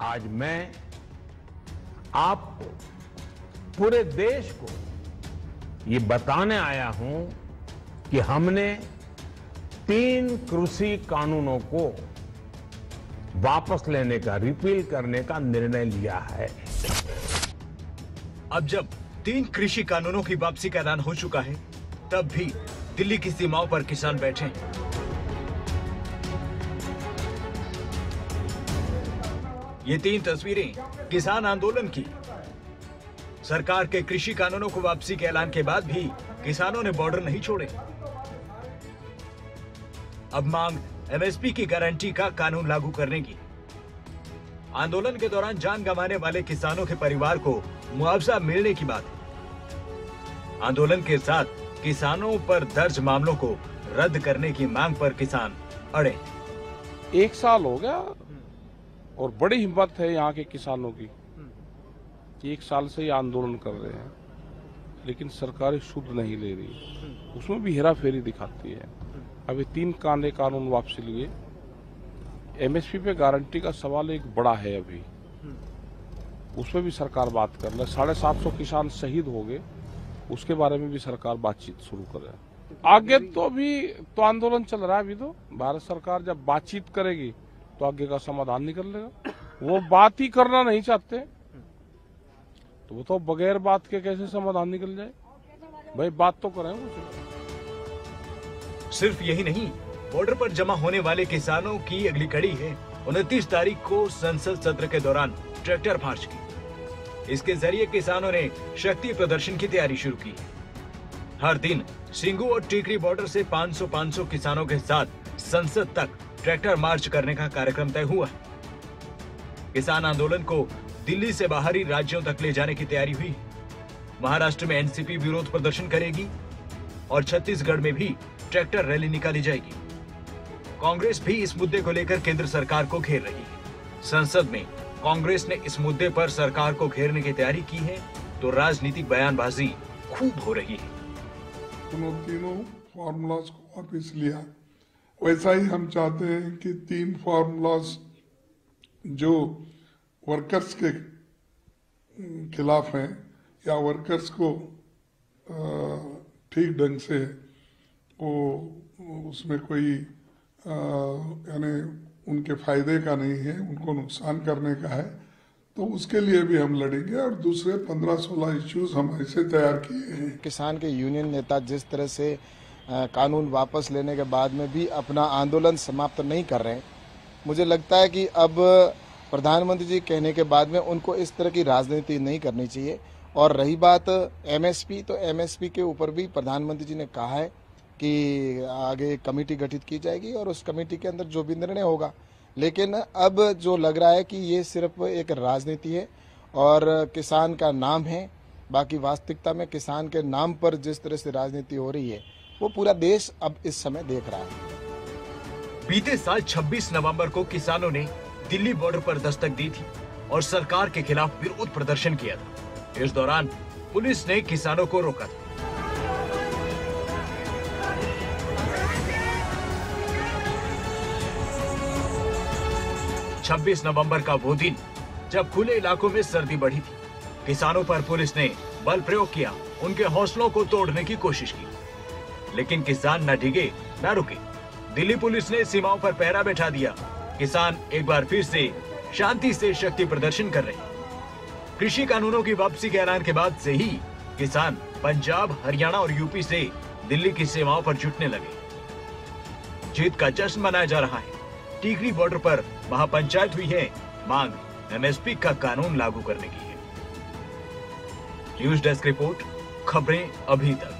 आज मैं आपको, पूरे देश को ये बताने आया हूं कि हमने 3 कृषि कानूनों को वापस लेने का, रिपील करने का निर्णय लिया है। अब जब 3 कृषि कानूनों की वापसी का ऐलान हो चुका है, तब भी दिल्ली की सीमाओं पर किसान बैठे हैं। ये 3 तस्वीरें किसान आंदोलन की। सरकार के कृषि कानूनों को वापसी के ऐलान के बाद भी किसानों ने बॉर्डर नहीं छोड़े। अब मांग एमएसपी की गारंटी का कानून लागू करने की। आंदोलन के दौरान जान गंवाने वाले किसानों के परिवार को मुआवजा मिलने की बात है। आंदोलन के साथ किसानों पर दर्ज मामलों को रद्द करने की मांग पर किसान अड़े। 1 साल हो गया और बड़ी हिम्मत है यहाँ के किसानों की। 1 साल से ये आंदोलन कर रहे हैं, लेकिन सरकारें शुद्ध नहीं ले रही, उसमें भी हेराफेरी दिखाती है। अभी 3 कानून वापसी लिए। एमएसपी पे गारंटी का सवाल एक बड़ा है, अभी उसमें भी सरकार बात कर रही है। 750 किसान शहीद हो गए, उसके बारे में भी सरकार बातचीत शुरू करे। आगे तो अभी तो आंदोलन चल रहा है। अभी तो भारत सरकार जब बातचीत करेगी तो आगे का समाधान निकल लेगा। वो बात ही करना नहीं चाहते तो वो तो बगैर बात के कैसे समाधान निकल जाए? भाई बात तो करें मुझे। सिर्फ यही नहीं, बॉर्डर पर जमा होने वाले किसानों की अगली कड़ी है 29 तारीख को संसद सत्र के दौरान ट्रैक्टर मार्च की। इसके जरिए किसानों ने शक्ति प्रदर्शन की तैयारी शुरू की। हर दिन सिंगू और टीकरी बॉर्डर से 500 किसानों के साथ संसद तक ट्रैक्टर मार्च करने का कार्यक्रम तय हुआ है। किसान आंदोलन को दिल्ली से बाहरी राज्यों तक ले जाने की तैयारी हुई। महाराष्ट्र में एनसीपी विरोध प्रदर्शन करेगी और छत्तीसगढ़ में भी ट्रैक्टर रैली निकाली जाएगी। कांग्रेस भी इस मुद्दे को लेकर केंद्र सरकार को घेर रही है। संसद में कांग्रेस ने इस मुद्दे पर सरकार को घेरने की तैयारी की है तो राजनीतिक बयानबाजी खूब हो रही है। तीनों फॉर्मूलाज को वापस लिया। वैसा ही हम चाहते हैं कि 3 फॉर्मूलाज जो वर्कर्स के खिलाफ हैं या वर्कर्स को ठीक ढंग से वो उसमें कोई यानी उनके फायदे का नहीं है, उनको नुकसान करने का है, तो उसके लिए भी हम लड़ेंगे। और दूसरे 15-16 इश्यूज हम ऐसे तैयार किए हैं। किसान के यूनियन नेता जिस तरह से कानून वापस लेने के बाद में भी अपना आंदोलन समाप्त नहीं कर रहे हैं, मुझे लगता है कि अब प्रधानमंत्री जी कहने के बाद में उनको इस तरह की राजनीति नहीं करनी चाहिए। और रही बात एमएसपी, तो एमएसपी के ऊपर भी प्रधानमंत्री जी ने कहा है कि आगे कमेटी गठित की जाएगी और उस कमेटी के अंदर जो भी निर्णय होगा। लेकिन अब जो लग रहा है कि ये सिर्फ एक राजनीति है और किसान का नाम है, बाकी वास्तविकता में किसान के नाम पर जिस तरह से राजनीति हो रही है वो पूरा देश अब इस समय देख रहा है। बीते साल 26 नवंबर को किसानों ने दिल्ली बॉर्डर पर दस्तक दी थी और सरकार के खिलाफ विरोध प्रदर्शन किया था। इस दौरान पुलिस ने किसानों को रोका था। छब्बीस नवंबर का वो दिन जब खुले इलाकों में सर्दी बढ़ी थी, किसानों पर पुलिस ने बल प्रयोग किया, उनके हौसलों को तोड़ने की कोशिश की, लेकिन किसान न डिगे न रुके। दिल्ली पुलिस ने सीमाओं पर पहरा बैठा दिया। किसान एक बार फिर से शांति से शक्ति प्रदर्शन कर रहे हैं। कृषि कानूनों की वापसी के ऐलान के बाद से ही किसान पंजाब, हरियाणा और यूपी से दिल्ली की सीमाओं पर जुटने लगे। जीत का जश्न मनाया जा रहा है। टीकरी बॉर्डर पर महापंचायत हुई है। मांग एमएसपी का कानून लागू करने की है। न्यूज डेस्क रिपोर्ट, खबरें अभी तक।